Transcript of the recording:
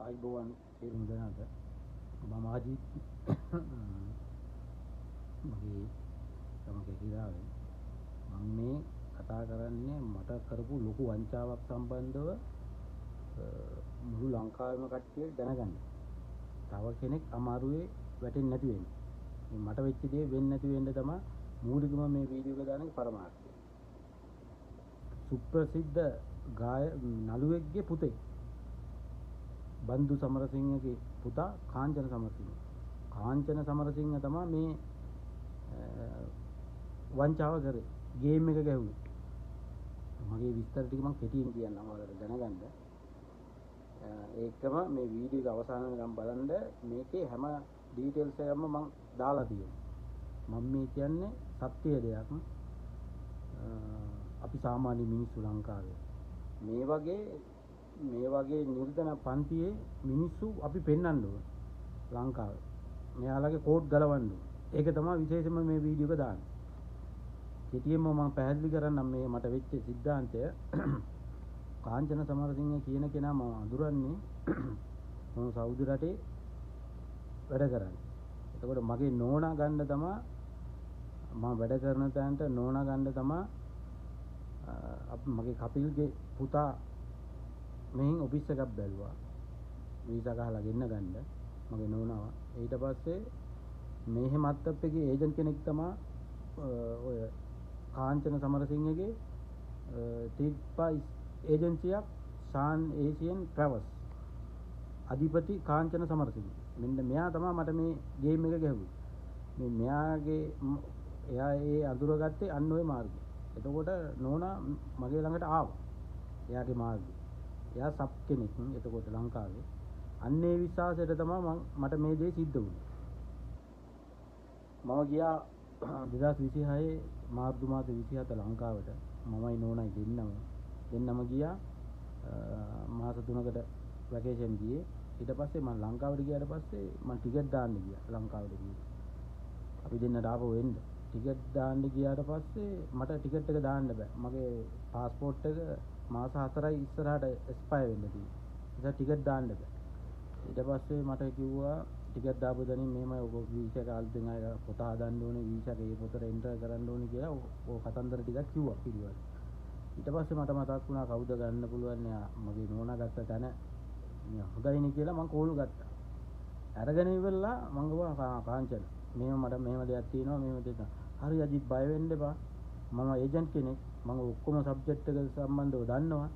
ආයිබෝවන් සියලුම දෙනාට මම අජිත් මගේ තම කැකිලාවේ මම මේ කතා කරන්නේ මට කරපු ලොකු වංචාවක් සම්බන්ධව මුළු ලංකාවේම කට්ටිය දැනගන්න. තව කෙනෙක් අමාරුවේ වැටෙන්නේ නැති වෙන්න. මේ මට වෙච්ච දේ වෙන්නේ නැති වෙන්න තමයි මූලිකම මේ වීඩියෝ එක දාන්නේ පරමාර්ථය. සුප්‍රසිද්ධ නළුවෙක්ගේ පුතේ බන්දු සමරසිංහගේ පුතා කාංචන සමරසිංහ. කාංචන සමරසිංහ තමයි මේ වංචාව කරේ. ගේම් එක ගැහුවේ. මගේ විස්තර ටික මම කෙටියෙන් කියන්නම් ඔයාලට දැනගන්න. ඒකම මේ වීඩියෝ එක අවසාන වෙනකම් බලන්න. මේකේ හැම ඩීටේල්ස් එකක්ම මම දාලා තියෙනවා. මම මේ කියන්නේ සත්‍ය දෙයක්. අපි සාමාන්‍ය මිනිස්සු ලංකාවේ මේ වගේ නිර්ධන පන්තියේ මිනිස්සු අපි පෙන්වන්න ඕන ලංකාවේ. මෙයාලගේ කෝඩ් ගලවන්න ඕන. ඒක තමයි විශේෂම මේ වීඩියෝ එක දාන්නේ. කෙටියෙන්ම මම පැහැදිලි කරන්නම් මේ මට වෙච්ච සිද්ධාන්තය. කාංචන සමරසිංහ කියන කෙනා මම අඳුරන්නේ මම සෞදි රටේ වැඩ කරන්නේ. එතකොට මගේ නෝනා ගන්න තමයි මම වැඩ කරන තැනට නෝනා ගන්න තමයි මගේ කපිල්ගේ පුතා මෙහින් ඔෆිස් එකක් බැලුවා. වීසා ගහලා ගෙන්න ගන්න මගේ නෝනාව. ඊට පස්සේ මේ මත්තප් එකේ ඒජන්ට් කෙනෙක් තමයි ඔය කාංචන සමරසිංහගේ ටිප්පා ඒජන්සියක් ශාන් ඒසියන් ට්‍රැවල්ස් අධිපති කාංචන සමරසිංහ. මෙන්න මෙයා තමයි මට මේ ගේම් එක ගැහුවේ. මේ එයා ඒ අඳුරගත්තේ අන්න ওই මාර්ගය. එතකොට නෝනා මගේ ළඟට ආවා. එයාගේ මාර්ගය. එයා සබ් කෙනෙක්. එතකොට ලංකාවේ අන්නේ විශ්වාසයට තමයි මට මේ දේ සිද්ධ වුණේ. මම ගියා 2026 මාර්තු මාස 27 ලංකාවට. මමයි නෝනයි දෙන්නම ගියා. මාස 3කට වැකේෂන් ගියේ. ඊට පස්සේ මම ලංකාවට ගියාට පස්සේ මම ටිකට් දාන්න ගියා ලංකාවට ගියේ. අපි දෙන්නට ආපහු එන්න. ටිකට් දාන්න ගියාට පස්සේ මට ටිකට් එක දාන්න බෑ. මගේ પાස්පෝර්ට් එක මාස 4යි ඉස්සරහට එක්ස්පයර් වෙන්න තියෙනවා. ඒක ටිකට් දාන්න බෑ. ඊට පස්සේ මට කිව්වා ටිකට් දාපු දණින් මෙහෙමයි ඔබ වීසා එක අලුතෙන් අය පොත හදන්න ඕනේ, වීසා එක ඒ පොතට එන්ටර් කරන්න ඕනේ කියලා ඔය කතන්දර ටිකක් කිව්වා පිළිවෙල. ඊට පස්සේ මට මතක් වුණා කවුද ගන්න පුළුවන්. මගේ නෝනා ගත්ත තැන හොඳයිනේ කියලා මම කෝල් ගත්තා. අරගෙන ඉවරලා මම ගියා කාංචන. මෙහෙම දෙයක් තියෙනවා මෙහෙම දෙයක්. හරි අජිත් බය වෙන්න එපා. මම ඒජන්ට් කෙනෙක්. මම ඔක්කොම සබ්ජෙක්ට් එක සම්බන්ධව දන්නවා.